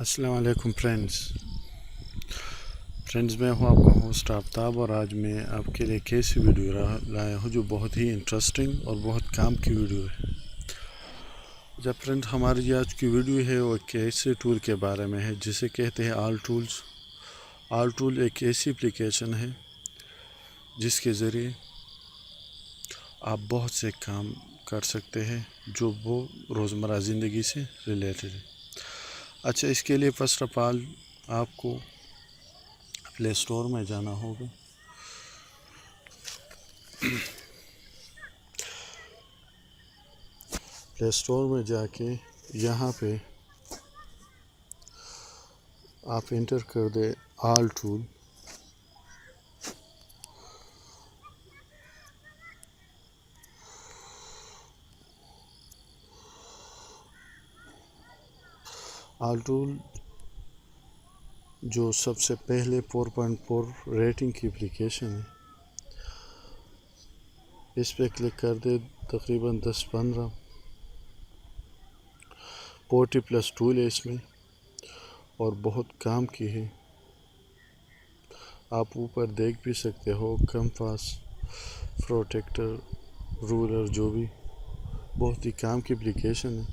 अस्सलाम वालेकुम फ्रेंड्स मैं हूं आपका होस्ट आफ्ताब और आज मैं आपके लिए एक ऐसी वीडियो लाया हूं जो बहुत ही इंटरेस्टिंग और बहुत काम की वीडियो है। जब फ्रेंड्स हमारी आज की वीडियो है वो एक ऐसे टूल के बारे में है जिसे कहते हैं ऑल टूल्स। ऑल टूल एक ऐसी एप्लीकेशन है जिसके ज़रिए आप बहुत से काम कर सकते हैं जो वो रोज़मर्रा ज़िंदगी से रिलेटेड है। अच्छा, इसके लिए फ़र्स्ट ऑफ ऑल आपको प्ले स्टोर में जाना होगा। प्ले स्टोर में जाके यहाँ पे आप इंटर कर they all tool. All tool जो सबसे पहले 4.4 रेटिंग की एप्लीकेशन है, इस पे क्लिक कर दे। तकरीबन 10-15 40 प्लस टूल है इसमें और बहुत काम की है। आप ऊपर देख भी सकते हो कंपास, प्रोटेक्टर, रूलर, जो भी बहुत ही काम की एप्लीकेशन है।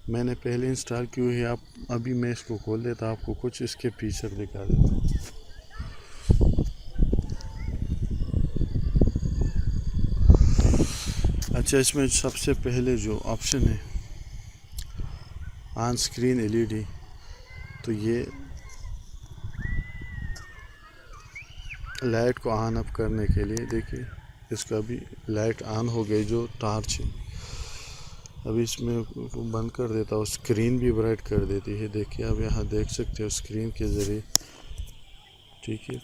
मैंने पहले इंस्टॉल की हुई है। आप अभी मैं इसको खोल देता, आपको कुछ इसके फीचर दिखा देता हूँ। अच्छा, इसमें सबसे पहले जो ऑप्शन है ऑन स्क्रीन एलईडी, तो ये लाइट को ऑन अप करने के लिए देखिए इसका भी लाइट ऑन हो गई। जो टॉर्च है अभी इसमें बंद कर देता हूँ, स्क्रीन भी ब्राइट कर देती है। देखिए आप यहाँ देख सकते हो स्क्रीन के ज़रिए, ठीक है।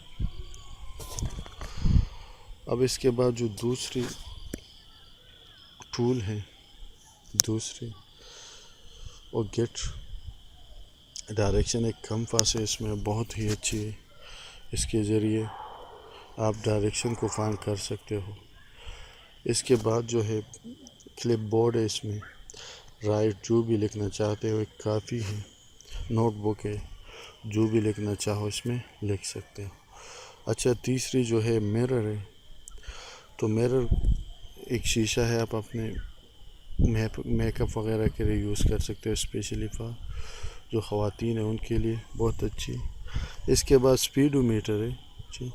अब इसके बाद जो दूसरी टूल है, दूसरी और गेट डायरेक्शन, एक कंपास है इसमें, बहुत ही अच्छी है। इसके ज़रिए आप डायरेक्शन को फाइंड कर सकते हो। इसके बाद जो है क्लिप बोर्ड है, इसमें राइट जो भी लिखना चाहते हो एक काफ़ी है। नोटबुक है, जो भी लिखना चाहो इसमें लिख सकते हो। अच्छा, तीसरी जो है मिरर है। तो मिरर एक शीशा है, आप अपने मेकअप वगैरह के लिए यूज़ कर सकते हो, स्पेशली फॉर जो ख़वातीन है उनके लिए बहुत अच्छी। इसके बाद स्पीडोमीटर है जी।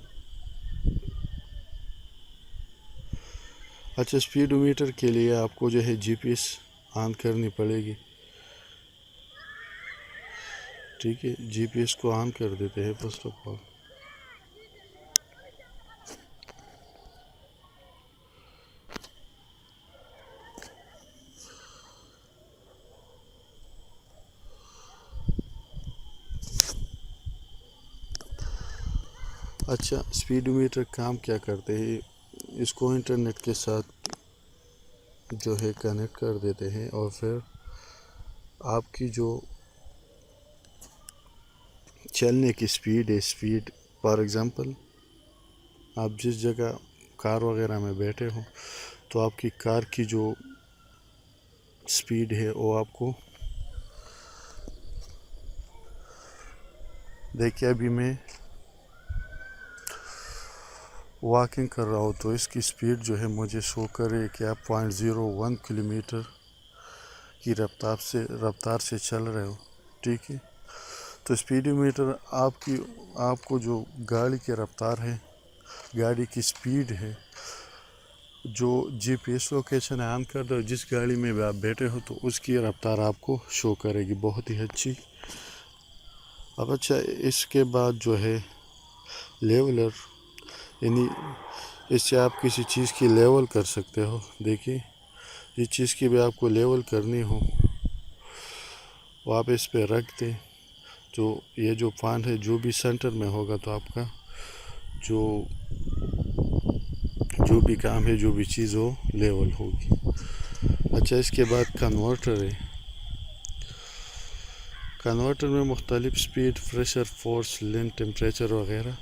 अच्छा, स्पीडोमीटर के लिए आपको जो है जीपीएस ऑन करनी पड़ेगी, ठीक है। जीपीएस को ऑन कर देते हैं फर्स्ट ऑफ ऑल। अच्छा, स्पीडोमीटर काम क्या करते हैं, इसको इंटरनेट के साथ जो है कनेक्ट कर देते हैं और फिर आपकी जो चलने की स्पीड है, स्पीड फॉर एग्ज़ाम्पल आप जिस जगह कार वगैरह में बैठे हो तो आपकी कार की जो स्पीड है वो आपको, देखिए अभी मैं वॉकिंग कर रहा हूँ तो इसकी स्पीड जो है मुझे शो करे कि आप 0.01 किलोमीटर की रफ्तार से चल रहे हो, ठीक है। तो स्पीडोमीटर आपको जो गाड़ी की रफ्तार है, गाड़ी की स्पीड है, जो जीपीएस लोकेशन ऑन कर दो, जिस गाड़ी में आप बैठे हो तो उसकी रफ्तार आपको शो करेगी, बहुत ही अच्छी। अब अच्छा, इसके बाद जो है लेवलर, यानी इससे आप किसी चीज़ की लेवल कर सकते हो। देखिए जिस चीज़ की भी आपको लेवल करनी हो वो आप इस पे रख दें। तो ये जो पॉइंट है जो भी सेंटर में होगा तो आपका जो भी काम है, जो भी चीज़ हो लेवल होगी। अच्छा, इसके बाद कन्वर्टर है। कन्वर्टर में मुख्तलिफ speed, pressure, force, length, temperature वगैरह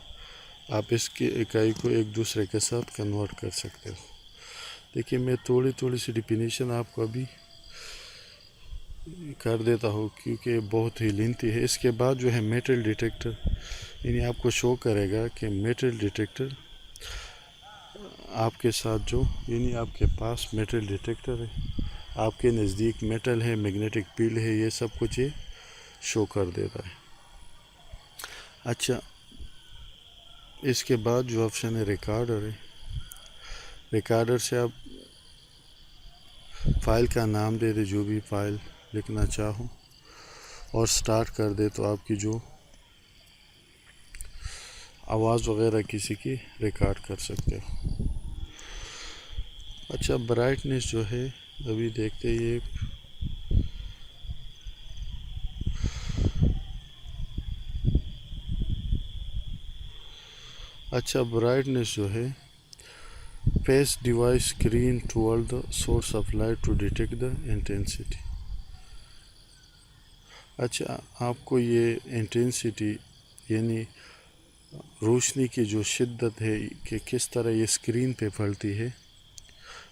आप इसकी इकाई को एक दूसरे के साथ कन्वर्ट कर सकते हो। देखिए मैं थोड़ी सी डिफिनीशन आपको अभी कर देता हूँ क्योंकि बहुत ही लेंथी है। इसके बाद जो है मेटल डिटेक्टर, यानी आपको शो करेगा कि मेटल डिटेक्टर आपके साथ जो, यानी आपके पास मेटल डिटेक्टर है, आपके नज़दीक मेटल है, मैग्नेटिक फील्ड है, ये सब कुछ ये शो कर देता है। अच्छा, इसके बाद जो ऑप्शन है रिकॉर्डर है। रिकॉर्डर से आप फाइल का नाम दे दे, जो भी फाइल लिखना चाहो, और स्टार्ट कर दे तो आपकी जो आवाज़ वगैरह किसी की रिकॉर्ड कर सकते हो। अच्छा, ब्राइटनेस जो है अभी देखते ये अच्छा ब्राइटनेस जो है, face device screen toward the source of light to detect the intensity. अच्छा, आपको ये इंटेंसिटी यानी रोशनी की जो शिद्दत है कि किस तरह ये स्क्रीन पे फैलती है,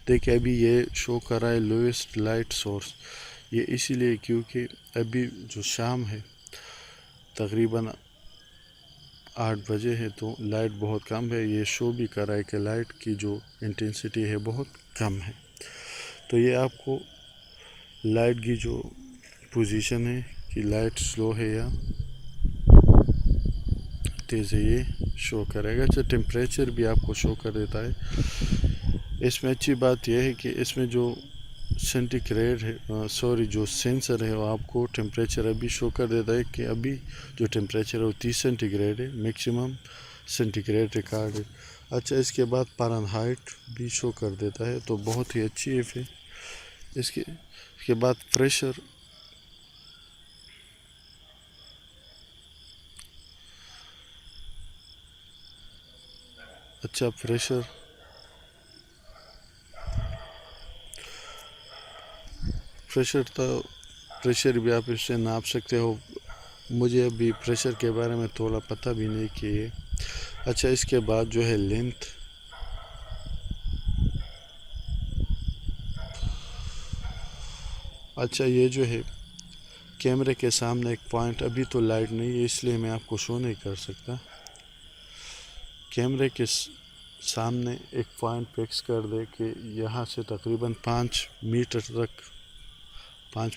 देखिए अभी ये शो कर रहा है लोएस्ट लाइट सोर्स। ये इसीलिए क्योंकि अभी जो शाम है तकरीबन 8 बजे है, तो लाइट बहुत कम है। ये शो भी कर रहा है कि लाइट की जो इंटेंसिटी है बहुत कम है। तो ये आपको लाइट की जो पोजीशन है कि लाइट स्लो है या तेज़ है, ये शो करेगा। अच्छा, टेम्परेचर भी आपको शो कर देता है। इसमें अच्छी बात यह है कि इसमें जो सेंटीग्रेड है, सॉरी जो सेंसर है वो आपको टेम्परेचर अभी शो कर देता है कि अभी जो टेम्परेचर है वो 30 सेंटीग्रेड है, मैक्सिमम सेंटीग्रेड रिकॉर्ड है। अच्छा, इसके बाद फ़ारेनहाइट भी शो कर देता है, तो बहुत ही अच्छी ऐप है। इसके बाद प्रेशर, अच्छा प्रेशर तो प्रेशर भी आप इससे नाप सकते हो। मुझे अभी प्रेशर के बारे में थोड़ा पता भी नहीं कि ये। अच्छा, इसके बाद जो है लेंथ, अच्छा ये जो है कैमरे के सामने एक पॉइंट, अभी तो लाइट नहीं है इसलिए मैं आपको शो नहीं कर सकता। कैमरे के सामने एक पॉइंट फिक्स कर दे कि यहाँ से तकरीबन 5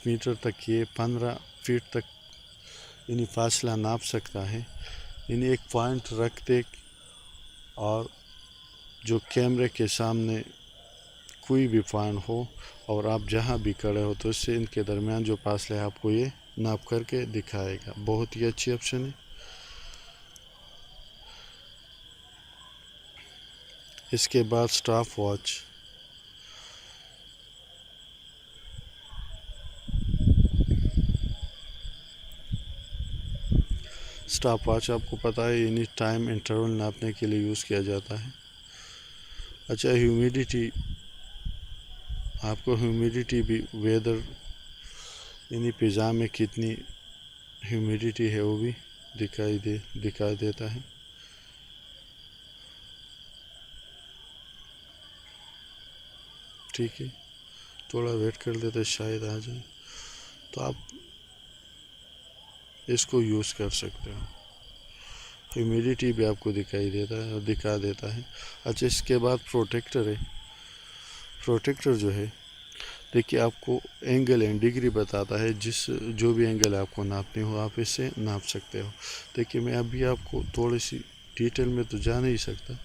मीटर तक ये 15 फीट तक यानी फासला नाप सकता है। यानी एक पॉइंट रख दे और जो कैमरे के सामने कोई भी पॉइंट हो और आप जहाँ भी खड़े हो तो इससे इनके दरमियान जो फासला है आपको ये नाप करके दिखाएगा। बहुत ही अच्छी ऑप्शन है। इसके बाद स्टॉप वॉच, स्टॉप वॉच आपको पता है यानी टाइम इंटरवल नापने के लिए यूज़ किया जाता है। अच्छा, ह्यूमिडिटी, आपको ह्यूमिडिटी भी वेदर यानी फ़िज़ा में कितनी ह्यूमिडिटी है वो भी दिखा देता है। ठीक है, थोड़ा वेट कर लेते शायद आ जाए, तो आप इसको यूज़ कर सकते हो। ह्यूमिडिटी भी आपको दिखाई देता है और दिखा देता है। अच्छा, इसके बाद प्रोटेक्टर है। प्रोटेक्टर जो है देखिए आपको एंगल एंड डिग्री बताता है, जो भी एंगल आपको नापनी हो आप इससे नाप सकते हो। देखिए मैं अभी आपको थोड़ी सी डिटेल में तो जा नहीं सकता।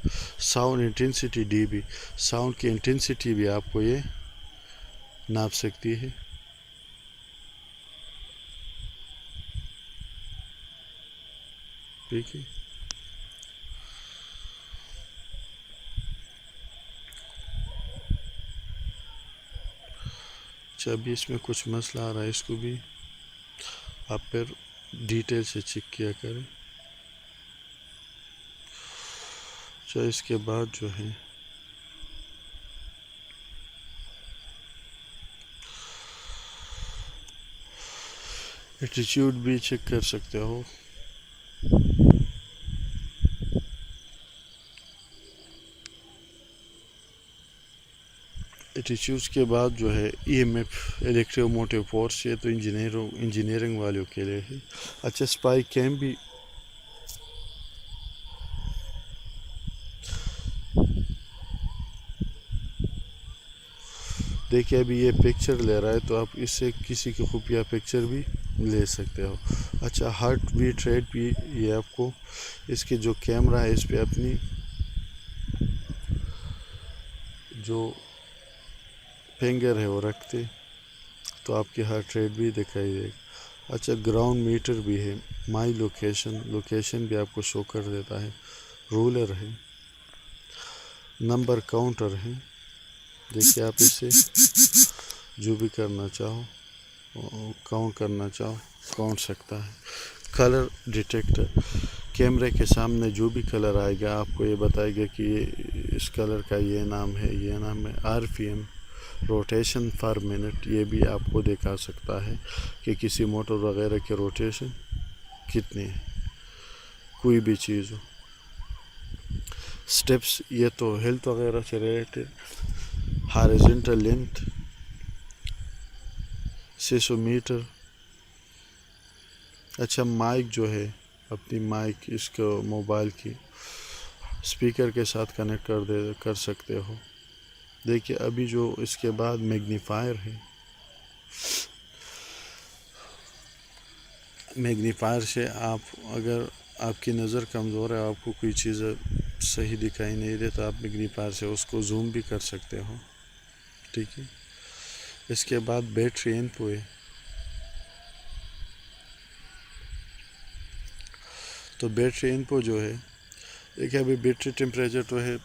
साउंड इंटेंसिटी डीबी, साउंड की इंटेंसिटी भी आपको ये नाप सकती है। ठीक है, अच्छा अभी इसमें कुछ मसला आ रहा है, इसको भी आप फिर डिटेल से चेक किया करें। अच्छा, इसके बाद जो है एटीट्यूड भी चेक कर सकते हो। एल्टीट्यूड्स के बाद जो है ईएमएफ इलेक्ट्रोमोटिव फोर्स, ये तो इंजीनियरिंग वालों के लिए है। अच्छा, स्पाई कैम भी देखिए, अभी ये पिक्चर ले रहा है तो आप इससे किसी की खुफिया पिक्चर भी ले सकते हो। अच्छा, हार्ट बीट रेट भी ये आपको इसके जो कैमरा है इस पे अपनी जो फिंगर है वो रखते तो आपकी हार्ट रेट भी दिखाई देगा। अच्छा, ग्राउंड मीटर भी है, माई लोकेशन भी आपको शो कर देता है, रूलर है, नंबर काउंटर है। देखिए, आप इससे जो भी करना चाहो, काउंट करना चाहो, काउंट सकता है। कलर डिटेक्टर, कैमरे के सामने जो भी कलर आएगा आपको ये बताएगा कि ये इस कलर का ये नाम है, ये नाम है। आरपीएम, रोटेशन पर मिनट, ये भी आपको दिखा सकता है कि किसी मोटर वगैरह की रोटेशन कितनी है, कोई भी चीज़ हो। स्टेप्स, ये तो हेल्थ वगैरह से रिलेटेड। Horizontal length 600 metre. अच्छा, माइक जो है, अपनी माइक इसको मोबाइल की स्पीकर के साथ कनेक्ट कर सकते हो। देखिए, अभी जो इसके बाद मैग्नीफायर है, मैग्नीफायर से आप अगर आपकी नज़र कमज़ोर है, आपको कोई चीज़ सही दिखाई नहीं दे तो आप मैग्नीफायर से उसको जूम भी कर सकते हो, ठीक है। इसके बाद बैटरी इनपुट है, तो बैटरी इनपुट जो है, देखिए अभी बैटरी टेम्परेचर तो है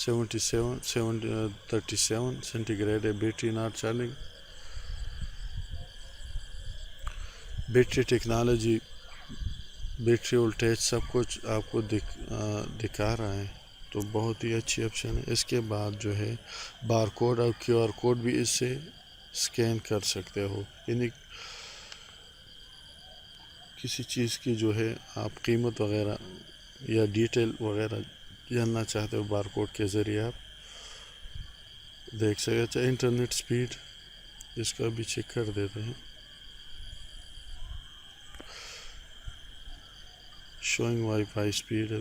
37 सेंटीग्रेड है, battery not charging. Battery technology, battery voltage सब कुछ आपको दिखा रहा है, तो बहुत ही अच्छी ऑप्शन है। इसके बाद जो है बार कोड और क्यूआर कोड भी इससे स्कैन कर सकते हो, यानी किसी चीज़ की जो है आप कीमत वगैरह या डिटेल वगैरह जानना चाहते हो, बार कोड के ज़रिए आप देख सकते। अच्छा, इंटरनेट स्पीड, इसका भी चेक कर देते हैं। शोइंग वाईफाई स्पीड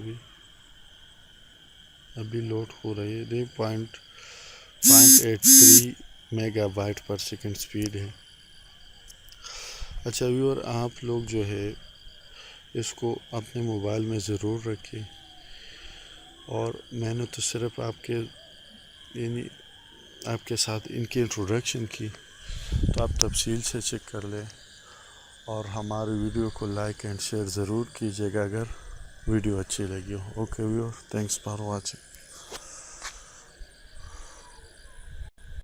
अभी लोड हो रही है, देख 0.83 मेगाबाइट पर सेकंड स्पीड है। अच्छा व्यूअर, आप लोग जो है इसको अपने मोबाइल में ज़रूर रखें, और मैंने तो सिर्फ आपके साथ इनकी इंट्रोडक्शन की, तो आप तफसील से चेक कर लें, और हमारे वीडियो को लाइक एंड शेयर ज़रूर कीजिएगा अगर वीडियो अच्छी लगी हो। Okay viewer, thanks for watching.